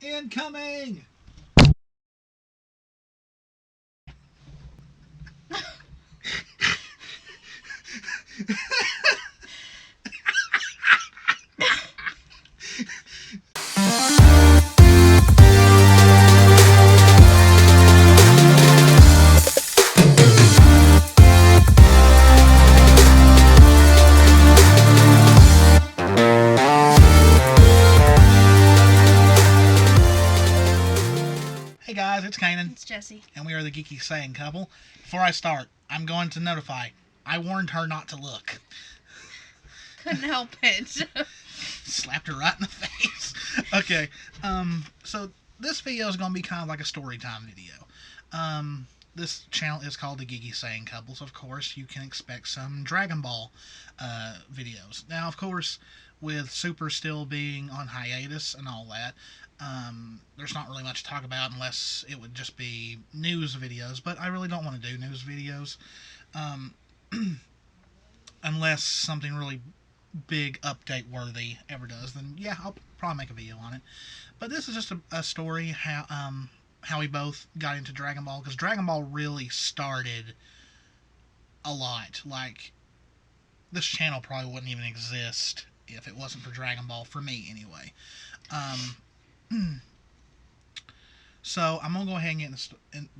Incoming! Hey guys, it's Kanan, It's Jesse. and we are the Geeky Saying Couple. Before I start, I'm going to notify. I warned her not to look. Couldn't help it. Slapped her right in the face. Okay, so this video is going to be kind of like a story time video. This channel is called the Geeky Saying Couple, so of course you can expect some Dragon Ball videos. Now, of course, with Super still being on hiatus and all that, there's not really much to talk about unless it would just be news videos, but I really don't want to do news videos unless something really big update worthy ever does. Then yeah, I'll probably make a video on it. But this is just a story how we both got into Dragon Ball, because Dragon Ball really started a lot. Like, this channel probably wouldn't even exist if it wasn't for Dragon Ball, for me anyway. So I'm going to go ahead and get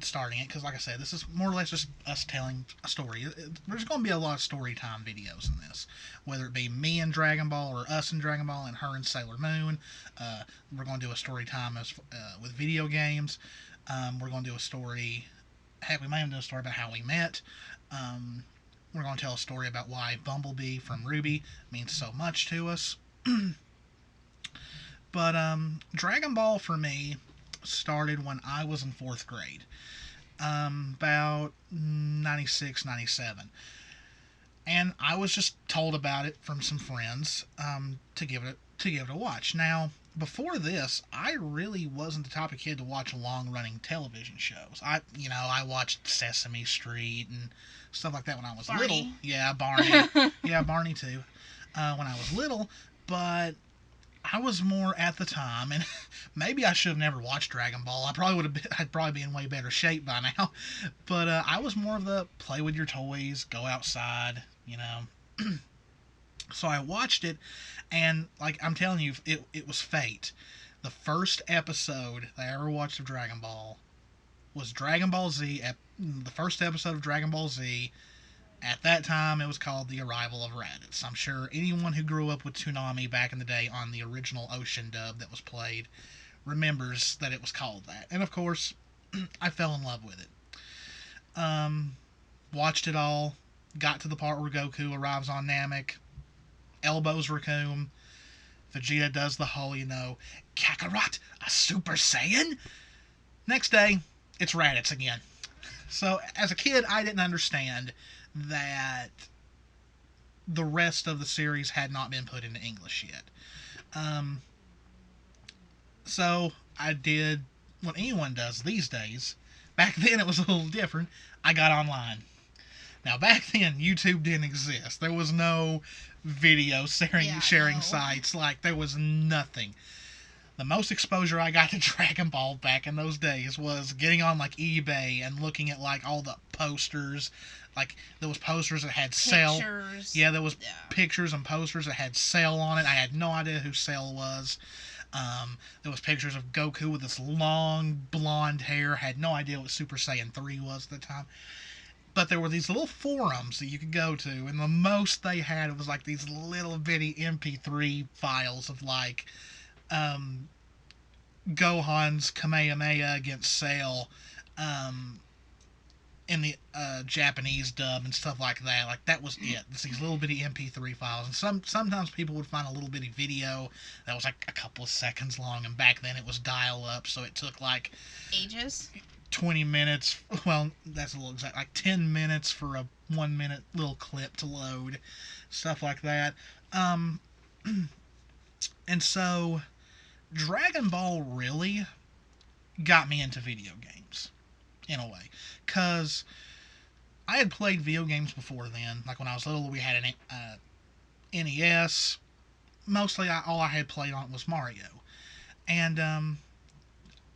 starting it, because like I said, this is more or less just us telling a story. There's going to be a lot of story time videos in this, whether it be me and Dragon Ball, or us and Dragon Ball, and her and Sailor Moon. We're going to do a story time with video games. We're going to do a story, heck, we might even do a story about how we met. We're going to tell a story about why Bumblebee from Ruby means so much to us. But Dragon Ball for me started when I was in 4th grade, about 96, 97. And I was just told about it from some friends to give it a watch. Now, before this, I really wasn't the type of kid to watch long-running television shows. I watched Sesame Street and stuff like that when I was Barney. little. Yeah, Barney. Yeah, Barney too. When I was little, but I was more at the time, and maybe I should have never watched Dragon Ball. I'd probably be in way better shape by now. But I was more of the play with your toys, go outside, So I watched it, and like I'm telling you, it was fate. The first episode I ever watched of Dragon Ball was Dragon Ball Z. The first episode of Dragon Ball Z. At that time, it was called The Arrival of Raditz. I'm sure anyone who grew up with Toonami back in the day on the original Ocean dub that was played remembers that it was called that. And of course, I fell in love with it. Watched it all. Got to the part where Goku arrives on Namek. Elbows Raccoon. Vegeta does the whole, Kakarot, a Super Saiyan? Next day, it's Raditz again. So, as a kid, I didn't understand that the rest of the series had not been put into English yet. So I did what anyone does these days. Back then it was a little different. I got online. Now back then YouTube didn't exist. There was no video sharing sites. Like, there was nothing. The most exposure I got to Dragon Ball back in those days was getting on like eBay and looking at like all the posters. Like, there was posters that had Cell. Pictures. Yeah, there was pictures and posters that had Cell on it. I had no idea who Cell was. There was pictures of Goku with this long blonde hair. Had no idea what Super Saiyan 3 was at the time. But there were these little forums that you could go to, and the most they had was like these little bitty MP3 files of like Gohan's Kamehameha against Cell in the Japanese dub and stuff like that. Like, that was it. It's these little bitty MP3 files. And sometimes people would find a little bitty video that was like a couple of seconds long, and back then it was dial-up, so it took like ages. 20 minutes. Well, that's a little exact. Like 10 minutes for a 1 minute little clip to load. Stuff like that. And so Dragon Ball really got me into video games, in a way. Because I had played video games before then. Like, when I was little, we had an NES. Mostly, all I had played on was Mario. And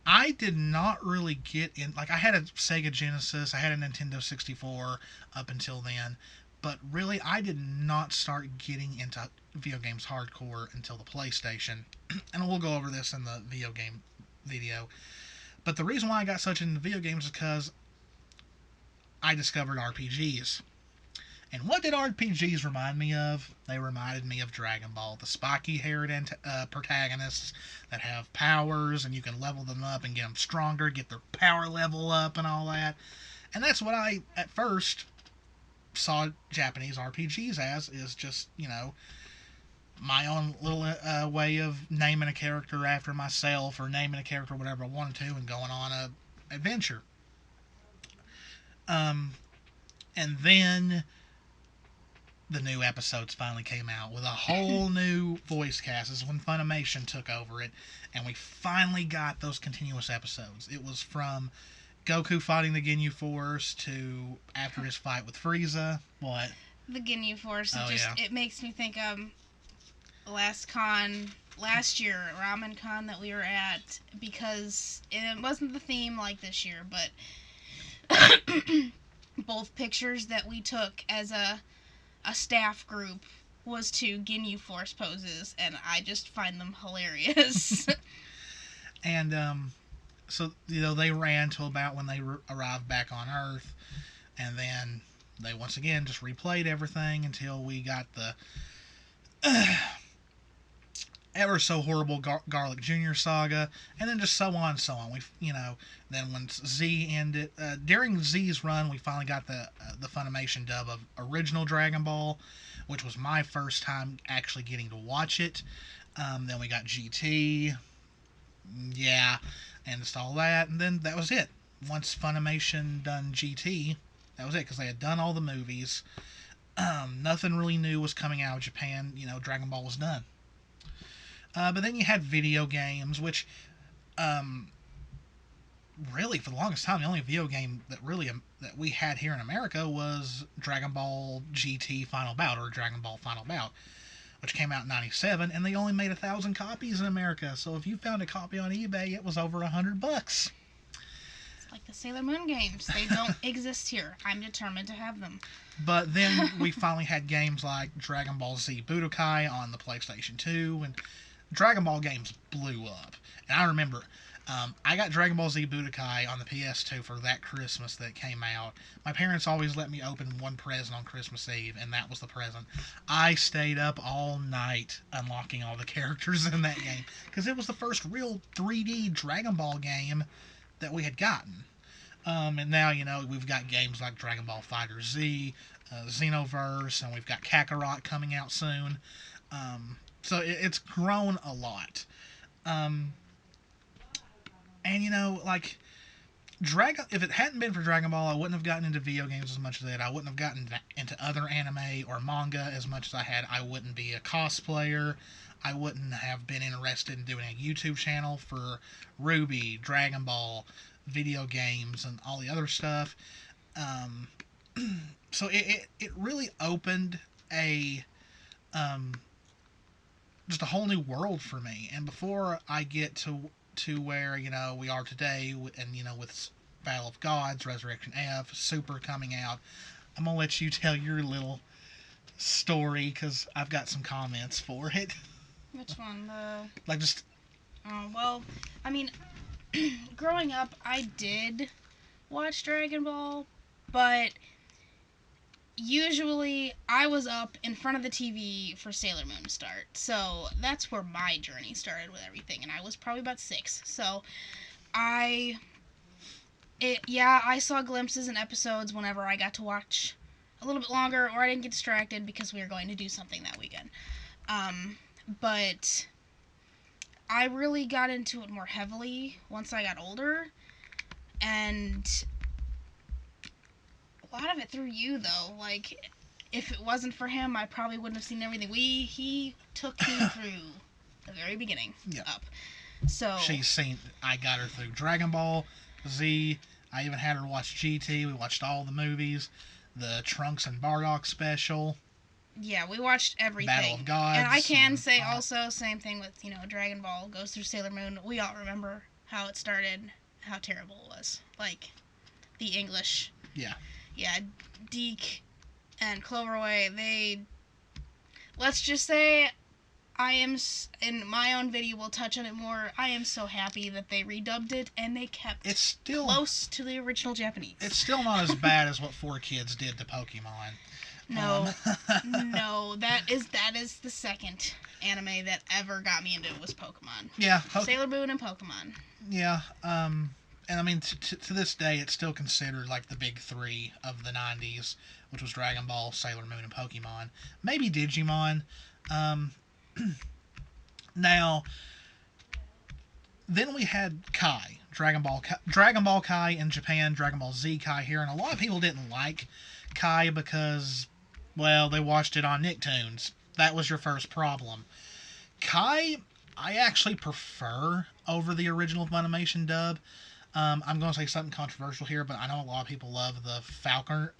I did not really get in. Like, I had a Sega Genesis, I had a Nintendo 64 up until then, but really, I did not start getting into video games hardcore until the PlayStation. And we'll go over this in the video game video. But the reason why I got such into video games is because I discovered RPGs. And what did RPGs remind me of? They reminded me of Dragon Ball. The spiky-haired protagonists that have powers, and you can level them up and get them stronger, get their power level up, and all that. And that's what I, at first, saw Japanese RPGs as, is just, my own little way of naming a character after myself, or naming a character whatever I wanted to, and going on a adventure. And then the new episodes finally came out with a whole new voice cast. This is when Funimation took over it, and we finally got those continuous episodes. It was from Goku fighting the Ginyu Force to after his fight with Frieza. What? The Ginyu Force. Oh, yeah. It makes me think of last year, Ramen Con that we were at, because it wasn't the theme like this year, but both pictures that we took as a staff group was to Ginyu Force poses, and I just find them hilarious. And so they ran till about when they arrived back on Earth, and then they once again just replayed everything until we got the ever so horrible Garlic Jr. saga, and then just so on and so on. Then when Z ended, during Z's run, we finally got the Funimation dub of original Dragon Ball, which was my first time actually getting to watch it. Then we got GT, yeah, and just all that, and then that was it. Once Funimation done GT, that was it, because they had done all the movies. Nothing really new was coming out of Japan. Dragon Ball was done. But then you had video games, which, really, for the longest time, the only video game that we had here in America was Dragon Ball GT Final Bout, or Dragon Ball Final Bout, which came out in '97, and they only made 1,000 copies in America. So if you found a copy on eBay, it was over $100. It's like the Sailor Moon games. They don't exist here. I'm determined to have them. But then we finally had games like Dragon Ball Z Budokai on the PlayStation 2, and Dragon Ball games blew up. And I remember, I got Dragon Ball Z Budokai on the PS2 for that Christmas that came out. My parents always let me open one present on Christmas Eve, and that was the present. I stayed up all night unlocking all the characters in that game, because it was the first real 3D Dragon Ball game that we had gotten. And now, we've got games like Dragon Ball Fighter Z, Xenoverse, and we've got Kakarot coming out soon. So it's grown a lot. And, if it hadn't been for Dragon Ball, I wouldn't have gotten into video games as much as I did. I wouldn't have gotten into other anime or manga as much as I had. I wouldn't be a cosplayer. I wouldn't have been interested in doing a YouTube channel for Ruby, Dragon Ball, video games, and all the other stuff. So it really opened just a whole new world for me. And before I get to where we are today, and with Battle of Gods, Resurrection F, Super coming out, I'm gonna let you tell your little story, because I've got some comments for it. Which one? Just. Oh, well, I mean, growing up, I did watch Dragon Ball, but usually I was up in front of the TV for Sailor Moon to start. So that's where my journey started with everything, and I was probably about 6. So I saw glimpses and episodes whenever I got to watch a little bit longer, or I didn't get distracted because we were going to do something that weekend. But I really got into it more heavily once I got older, and a lot of it through you, though. Like, if it wasn't for him, I probably wouldn't have seen everything. He took me through the very beginning up. So I got her through Dragon Ball Z. I even had her watch GT. We watched all the movies, the Trunks and Bardock special. Yeah, we watched everything. Battle of Gods. And I can say also, same thing with, Dragon Ball goes through Sailor Moon. We all remember how it started, how terrible it was. Like, the English. Yeah. Yeah, Deke and Cloverway, they... Let's just say, in my own video, we'll touch on it more, I am so happy that they redubbed it, and they kept close to the original Japanese. It's still not as bad as what 4Kids did to Pokemon. No, no, that is the second anime that ever got me into it was Pokemon. Yeah. Sailor Moon and Pokemon. Yeah, and I mean, to this day, it's still considered like the big three of the 90s, which was Dragon Ball, Sailor Moon, and Pokemon. Maybe Digimon. Now, then we had Kai, Dragon Ball Kai in Japan, Dragon Ball Z Kai here, and a lot of people didn't like Kai because, well, they watched it on Nicktoons. That was your first problem. Kai, I actually prefer over the original Funimation dub. I'm going to say something controversial here, but I know a lot of people love the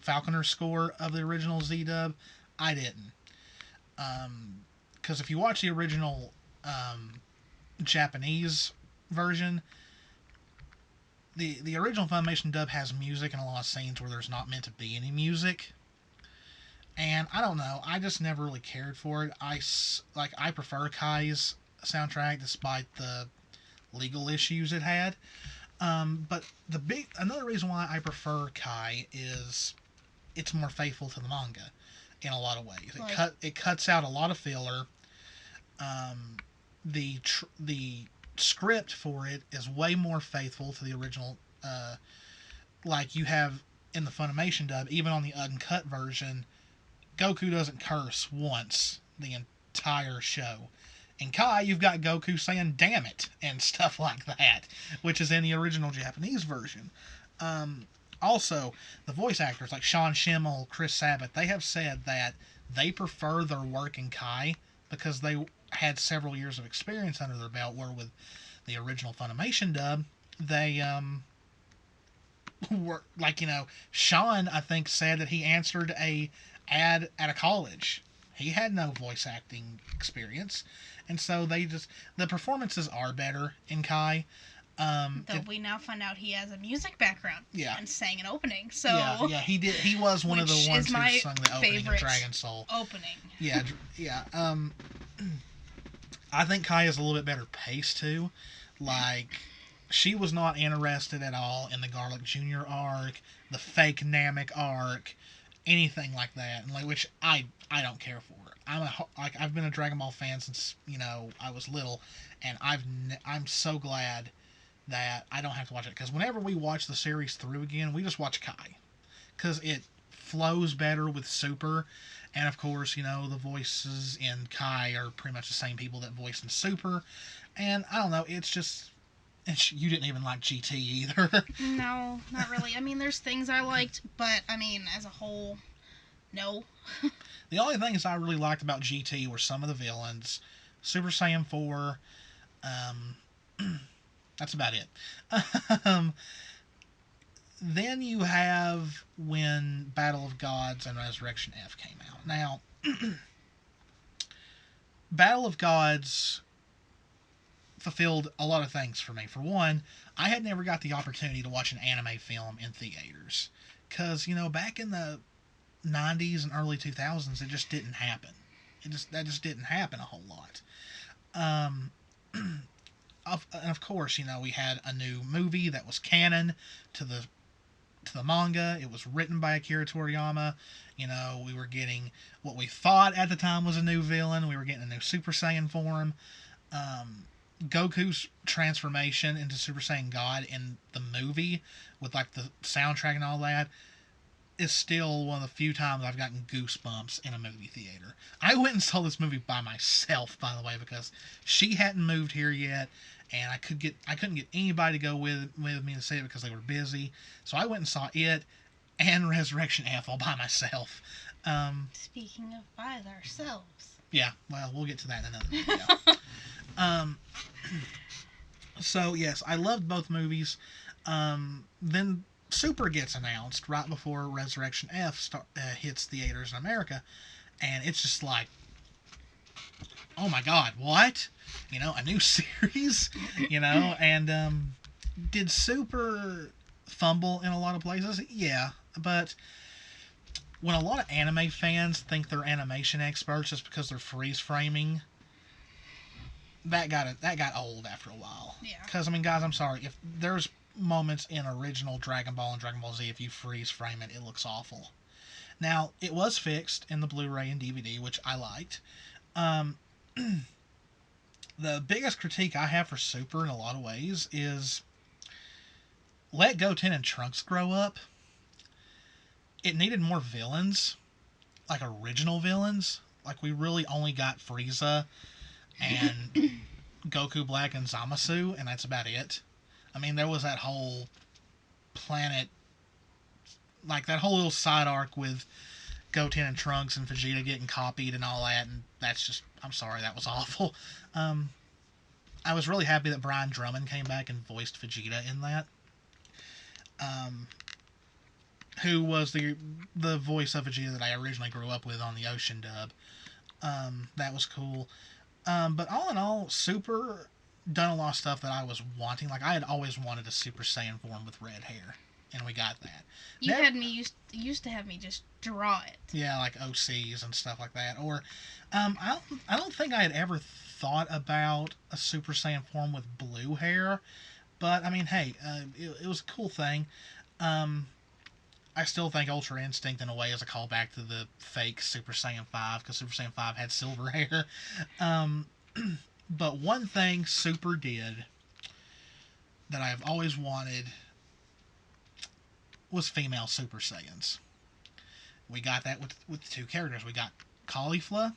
Falconer score of the original Z dub. I didn't. Because if you watch the original Japanese version, the original Funimation dub has music in a lot of scenes where there's not meant to be any music. And I don't know, I just never really cared for it. I prefer Kai's soundtrack despite the legal issues it had. But another reason why I prefer Kai is it's more faithful to the manga in a lot of ways. It cuts out a lot of filler. The script for it is way more faithful to the original. Like you have in the Funimation dub, even on the uncut version, Goku doesn't curse once the entire show. In Kai, you've got Goku saying "damn it" and stuff like that, which is in the original Japanese version. Also, the voice actors like Sean Schemmel, Chris Sabat, they have said that they prefer their work in Kai because they had several years of experience under their belt, where with the original Funimation dub, they were like, Sean, I think, said that he answered a ad at a college. He had no voice acting experience, and so the performances are better in Kai. Though we now find out he has a music background. Yeah. And sang an opening. So yeah, he did. He was one of the ones who sung the opening of Dragon Soul. Opening. Yeah. I think Kai is a little bit better paced too. Like, she was not interested at all in the Garlic Jr. arc, the fake Namek arc, anything like that, and which I don't care for. I've been a Dragon Ball fan since I was little, and I'm so glad that I don't have to watch it, because whenever we watch the series through again, we just watch Kai, because it flows better with Super, and of course the voices in Kai are pretty much the same people that voice in Super, and I don't know, it's just. And you didn't even like GT either. No, not really. I mean, there's things I liked, but, I mean, as a whole, no. The only things I really liked about GT were some of the villains. Super Saiyan 4. That's about it. Then you have when Battle of Gods and Resurrection F came out. Now, Battle of Gods fulfilled a lot of things for me. For one, I had never got the opportunity to watch an anime film in theaters, because back in the 90s and early 2000s, it just didn't happen. That just didn't happen a whole lot. And of course, we had a new movie that was canon to the manga. It was written by Akira Toriyama. We were getting what we thought at the time was a new villain. We were getting a new Super Saiyan form. Goku's transformation into Super Saiyan God in the movie, with the soundtrack and all that, is still one of the few times I've gotten goosebumps in a movie theater. I went and saw this movie by myself, by the way, because she hadn't moved here yet, and I couldn't get anybody to go with me to see it because they were busy. So I went and saw it and Resurrection F all by myself. Speaking of by ourselves. Yeah, well, we'll get to that in another video. So yes, I loved both movies. Then Super gets announced right before Resurrection F hits theaters in America, and it's just like, oh my god, what? A new series, and did Super fumble in a lot of places? Yeah, but when a lot of anime fans think they're animation experts just because they're freeze framing, that got old after a while. Yeah. Because guys, I'm sorry, if there's moments in original Dragon Ball and Dragon Ball Z, if you freeze frame it, it looks awful. Now, it was fixed in the Blu-ray and DVD, which I liked. Um, the biggest critique I have for Super in a lot of ways is let Goten and Trunks grow up. It needed more villains, like original villains. Like, we really only got Frieza and Goku Black and Zamasu, and that's about it. There was that whole planet, like that whole little side arc with Goten and Trunks and Vegeta getting copied and all that, and that's just, I'm sorry, that was awful. I was really happy that Brian Drummond came back and voiced Vegeta in that. Who was the voice of Vegeta that I originally grew up with on the Ocean dub. That was cool. But all in all, Super done a lot of stuff that I was wanting. Like, I had always wanted a Super Saiyan form with red hair, and we got that. Used to have me just draw it. Yeah, like OCs and stuff like that. Or, I don't think I had ever thought about a Super Saiyan form with blue hair, but hey, it was a cool thing. I still think Ultra Instinct in a way is a callback to the fake Super Saiyan 5, because Super Saiyan 5 had silver hair. But one thing Super did that I've always wanted was female Super Saiyans. We got that with two characters. We got Caulifla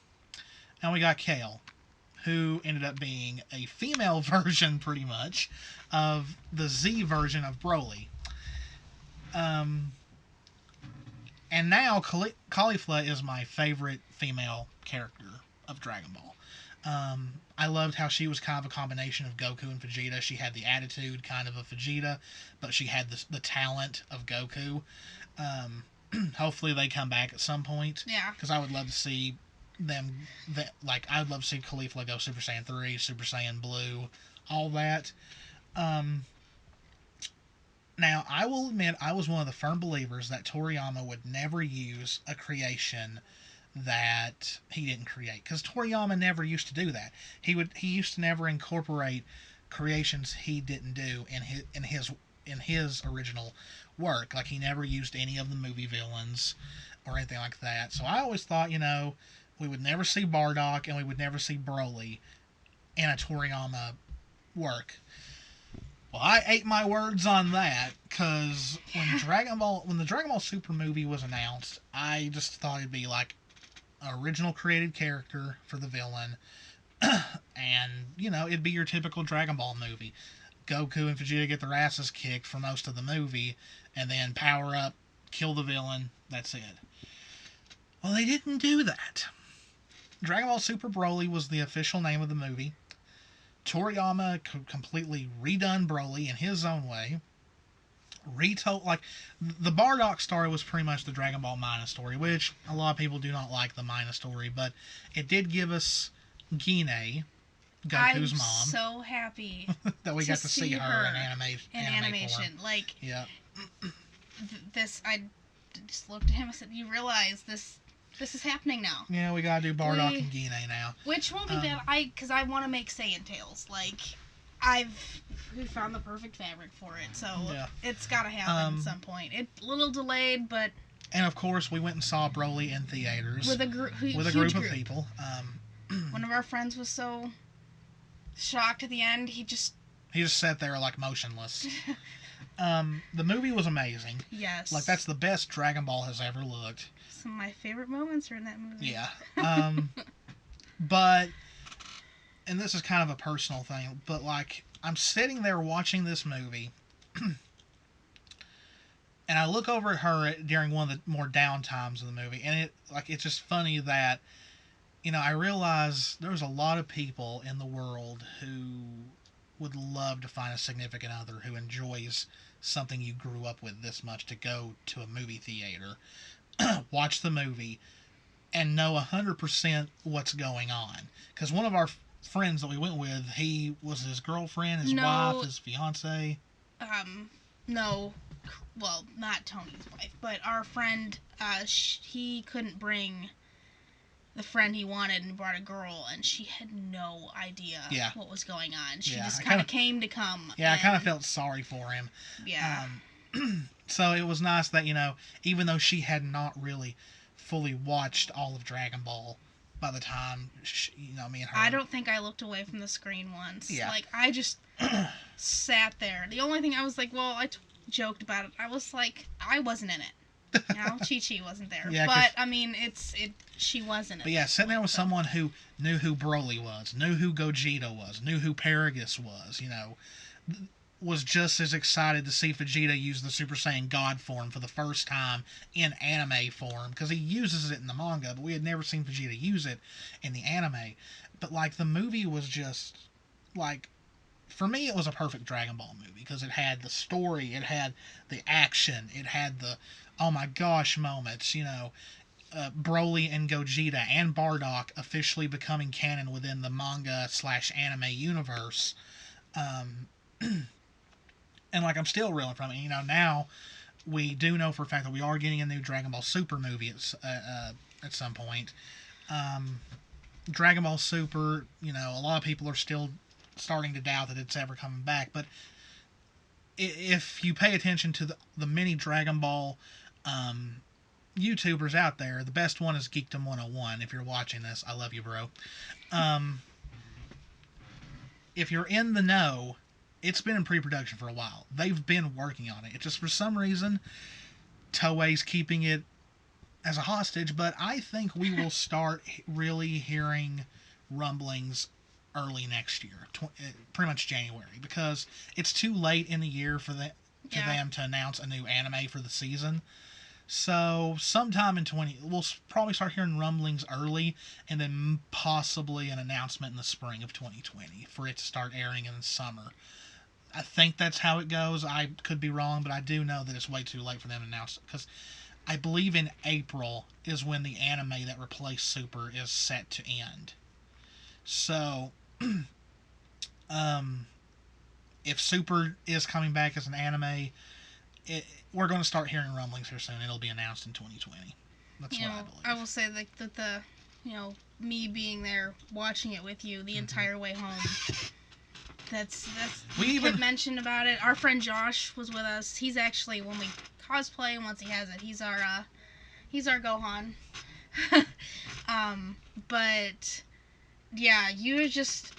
and we got Kale, who ended up being a female version, pretty much, of the Z version of Broly. And now Caulifla is my favorite female character of Dragon Ball. I loved how she was kind of a combination of Goku and Vegeta. She had the attitude kind of Vegeta, but she had the talent of Goku. Hopefully they come back at some point. Yeah. Because I would love to see them, I would love to see Caulifla go Super Saiyan 3, Super Saiyan Blue, all that. Now, I will admit, I was one of the firm believers that Toriyama would never use a creation that he didn't create, because Toriyama never used to do that. He used to never incorporate creations he didn't do in his original work. Like, he never used any of the movie villains or anything like that. So I always thought, we would never see Bardock and we would never see Broly in a Toriyama work. Well, I ate my words on that, because when the Dragon Ball Super movie was announced, I just thought it'd be like an original created character for the villain, and, it'd be your typical Dragon Ball movie. Goku and Vegeta get their asses kicked for most of the movie, and then power up, kill the villain, that's it. Well, they didn't do that. Dragon Ball Super Broly was the official name of the movie. Toriyama completely redone Broly in his own way. Retold, the Bardock story was pretty much the Dragon Ball Mina story, which a lot of people do not like the Mina story, but it did give us Gine, Goku's mom. I'm so happy that we got to see her in animation. Form. Yeah. I just looked at him and said, "You realize this is happening now." Yeah, we gotta do Bardock and Gine now. Which won't be bad. Because I want to make Saiyan Tails. We found the perfect fabric for it, so it's gotta happen at some point. It's a little delayed, but. And of course, we went and saw Broly in theaters with a group of people. One of our friends was so shocked at the end. He just sat there motionless. The movie was amazing. Yes. That's the best Dragon Ball has ever looked. Some of my favorite moments are in that movie. Yeah. But, and this is kind of a personal thing, but I'm sitting there watching this movie, and I look over at her during one of the more down times of the movie, and it's just funny that, I realize there's a lot of people in the world who would love to find a significant other who enjoys something you grew up with this much, to go to a movie theater, watch the movie, and know 100% what's going on. Because one of our friends that we went with, he was his girlfriend, his wife, his fiance. No, well, not Tony's wife, but our friend, he couldn't bring the friend he wanted and brought a girl, and she had no idea what was going on. She just kind of came to come. Yeah, I kind of felt sorry for him. Yeah. So it was nice that, even though she had not really fully watched all of Dragon Ball by the time, me and her... I don't think I looked away from the screen once. Yeah. Like, I just sat there. The only thing I was like, well, I joked about it. I was like, I wasn't in it. Chi-Chi wasn't there. Yeah, but, I mean, she wasn't. But yeah, sitting there with someone who knew who Broly was, knew who Gogeta was, knew who Paragus was, was just as excited to see Vegeta use the Super Saiyan God form for the first time in anime form, because he uses it in the manga, but we had never seen Vegeta use it in the anime. But, the movie was just, for me, it was a perfect Dragon Ball movie, because it had the story, it had the action, it had the oh my gosh moments, Broly and Gogeta and Bardock officially becoming canon within the manga/anime universe. And I'm still reeling from it. Now we do know for a fact that we are getting a new Dragon Ball Super movie at some point. Dragon Ball Super, a lot of people are still starting to doubt that it's ever coming back, but if you pay attention to the many Dragon Ball YouTubers out there, the best one is Geekdom 101. If you're watching this, I love you, bro. If you're in the know, it's been in pre-production for a while. They've been working on it. It's just for some reason, Toei's keeping it as a hostage, but I think we will start really hearing rumblings early next year, pretty much January, because it's too late in the year for them to announce a new anime for the season. So sometime in we'll probably start hearing rumblings early, and then possibly an announcement in the spring of 2020 for it to start airing in the summer. I think that's how it goes. I could be wrong, but I do know that it's way too late for them to announce it, because I believe in April is when the anime that replaced Super is set to end. So, if Super is coming back as an anime, we're going to start hearing rumblings here soon. It'll be announced in 2020. That's what I believe. I will say that the me being there watching it with you the entire way home. That's we mentioned about it. Our friend Josh was with us. He's actually, when we cosplay and once he has it, he's our Gohan. But yeah, you were just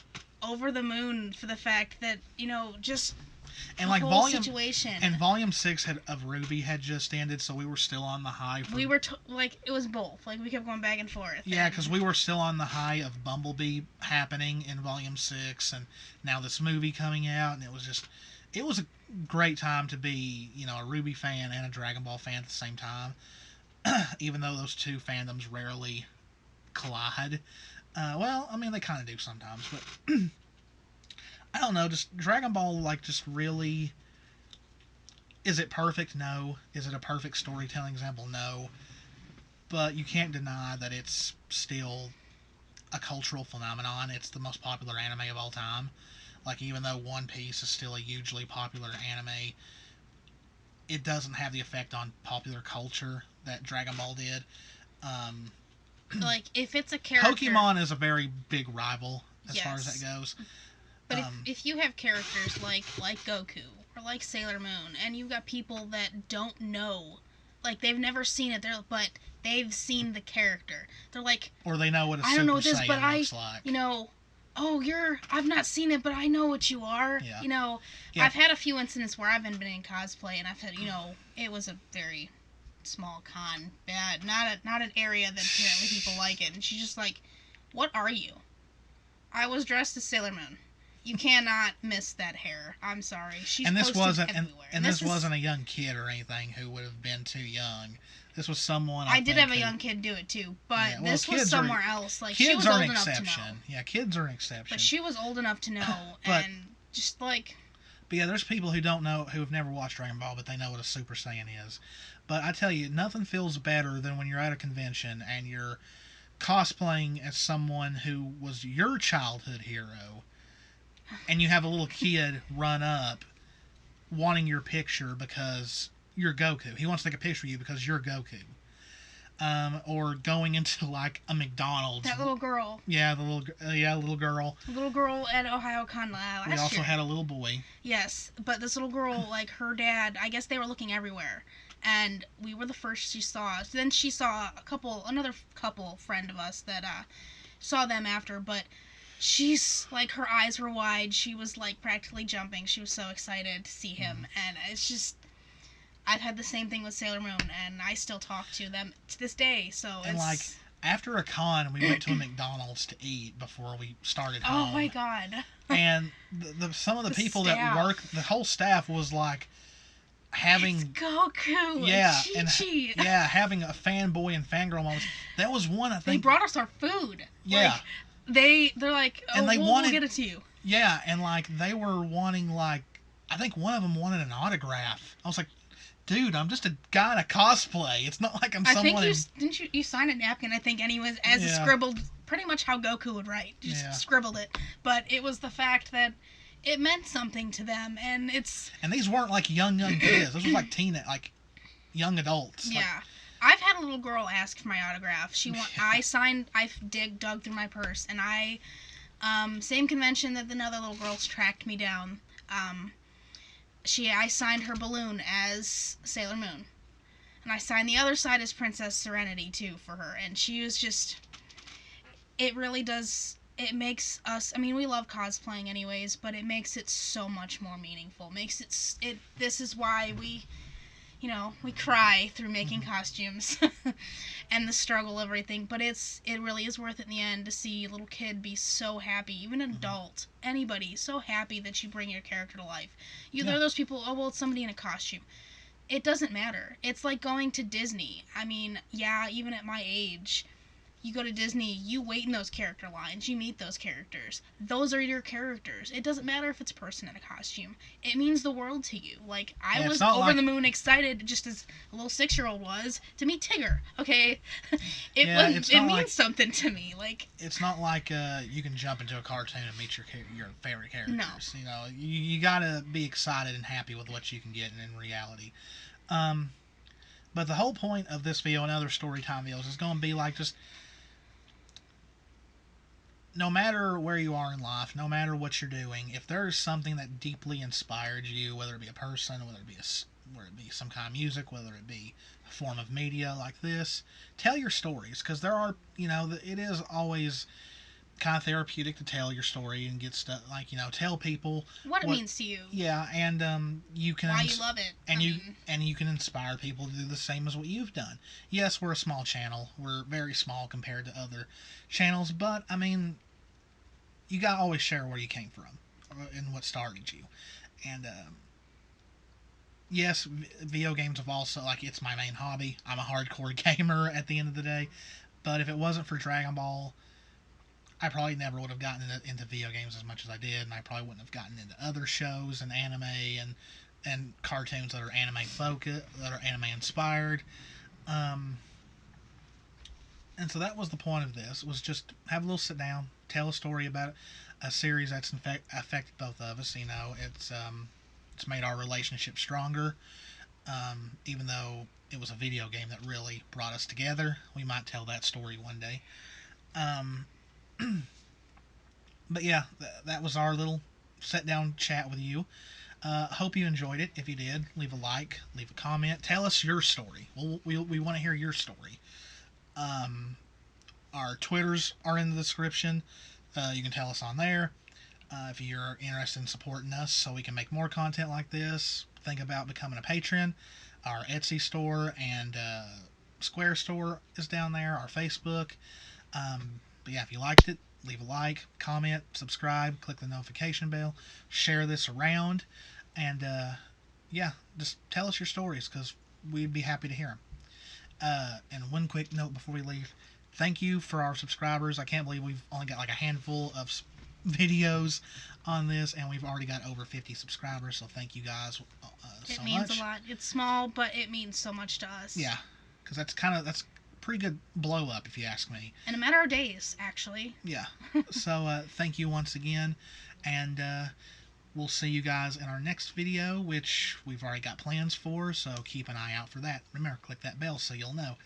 over the moon for the fact that just. And whole situation. And Volume 6 of Ruby had just ended, so we were still on the high. We were it was both. We kept going back and forth. Yeah, because we were still on the high of Bumblebee happening in Volume 6, and now this movie coming out, and it was a great time to be, a Ruby fan and a Dragon Ball fan at the same time. Even though those two fandoms rarely collide. Well, I mean, they kind of do sometimes, but. I don't know, just Dragon Ball, just really... Is it perfect? No. Is it a perfect storytelling example? No. But you can't deny that it's still a cultural phenomenon. It's the most popular anime of all time. Even though One Piece is still a hugely popular anime, it doesn't have the effect on popular culture that Dragon Ball did. If it's a character... Pokemon is a very big rival as far as that goes. But if you have characters like Goku or like Sailor Moon, and you've got people that don't know, they've never seen it, but they've seen the character. They're like, or they know what a Super Saiyan looks like. I've not seen it, but I know what you are. Yeah. I've had a few incidents where I've been in cosplay, and I've had, it was a very small con, bad, not an area that apparently people like it, and she's just like, what are you? I was dressed as Sailor Moon. You cannot miss that hair. I'm sorry. She's posted everywhere. And this wasn't a young kid or anything who would have been too young. This was someone I did have a young kid do it too, but this was somewhere else. She was old enough to know. Yeah, kids are an exception. But she was old enough to know, and just But yeah, there's people who don't know, who have never watched Dragon Ball, but they know what a Super Saiyan is. But I tell you, nothing feels better than when you're at a convention and you're cosplaying as someone who was your childhood hero, and you have a little kid run up wanting your picture because you're Goku. He wants to take a picture of you because you're Goku. Or going into like a McDonald's. That little girl. Yeah, the little girl. Little girl at OhioCon last year. We also had a little boy. Yes, but this little girl, like her dad, I guess they were looking everywhere, and we were the first she saw. So then she saw another couple friend of us that saw them after, but she's like, her eyes were wide. She was like practically jumping. She was so excited to see him, and it's just. I've had the same thing with Sailor Moon, and I still talk to them to this day. So and it's like after a con, we went to a McDonald's to eat before we started home. Oh my god! And some of the people that work, the whole staff was like having it's Goku. Yeah, Chi-Chi. and having a fanboy and fangirl moments. That was one, I think. They brought us our food. Yeah. Like, they're like, oh, and we'll get it to you. Yeah, and like they were wanting, like, I think one of them wanted an autograph. I was like, dude, I'm just a guy in a cosplay. It's not like I'm someone. I think you signed a napkin, I think, anyways, as it scribbled pretty much how Goku would write. Just scribbled it. But it was the fact that it meant something to them, and it's. And these weren't like young kids. This was like young adults. Yeah. Like, I've had a little girl ask for my autograph. I dug through my purse, and I, same convention that the other little girls tracked me down. I signed her balloon as Sailor Moon. And I signed the other side as Princess Serenity, too, for her. And she was just. It really does. It makes us. I mean, we love cosplaying anyways, but it makes it so much more meaningful. This is why we. We cry through making costumes and the struggle of everything, but it really is worth it in the end to see a little kid be so happy, even an adult, anybody, so happy that you bring your character to life. There are those people, oh, well, it's somebody in a costume. It doesn't matter. It's like going to Disney. I mean, yeah, even at my age, you go to Disney, you wait in those character lines, you meet those characters. Those are your characters. It doesn't matter if it's a person in a costume. It means the world to you. Like, I was over the moon excited, just as a little 6-year-old was, to meet Tigger. Okay? It means something to me. Like, it's not like you can jump into a cartoon and meet your favorite characters. No. You gotta be excited and happy with what you can get in reality. But the whole point of this video and other StoryTime videos is going to be like, just no matter where you are in life, no matter what you're doing, if there is something that deeply inspired you, whether it be a person, whether it be some kind of music, whether it be a form of media like this, tell your stories, because there are, it is always kind of therapeutic to tell your story and get stuff, like, tell people what it means to you. Yeah, and you can why you love it, and you can inspire people to do the same as what you've done. Yes, we're a small channel. We're very small compared to other channels, but I mean, you gotta always share where you came from and what started you. And yes, video games have also, like, it's my main hobby. I'm a hardcore gamer at the end of the day, but if it wasn't for Dragon Ball, I probably never would have gotten into video games as much as I did, and I probably wouldn't have gotten into other shows and anime and cartoons that are anime focused, that are anime inspired. And so that was the point of this, was just have a little sit down, tell a story about a series that's affected both of us. It's made our relationship stronger. Even though it was a video game that really brought us together, we might tell that story one day. But yeah, that was our little sit down chat with you. Hope you enjoyed it. If you did, leave a like, leave a comment, tell us your story. We want to hear your story. Our Twitters are in the description. You can tell us on there. If you're interested in supporting us so we can make more content like this, think about becoming a patron. Our Etsy store and Square store is down there. Our Facebook. But yeah, if you liked it, leave a like, comment, subscribe, click the notification bell, share this around, and yeah, just tell us your stories, because we'd be happy to hear them. And one quick note before we leave: thank you for our subscribers. I can't believe we've only got like a handful of videos on this, and we've already got over 50 subscribers, so thank you guys so much. It means a lot. It's small, but it means so much to us. Yeah, because that's pretty good blow up, if you ask me. In a matter of days, actually. Yeah. So thank you once again, and we'll see you guys in our next video, which we've already got plans for, so keep an eye out for that. Remember, click that bell so you'll know.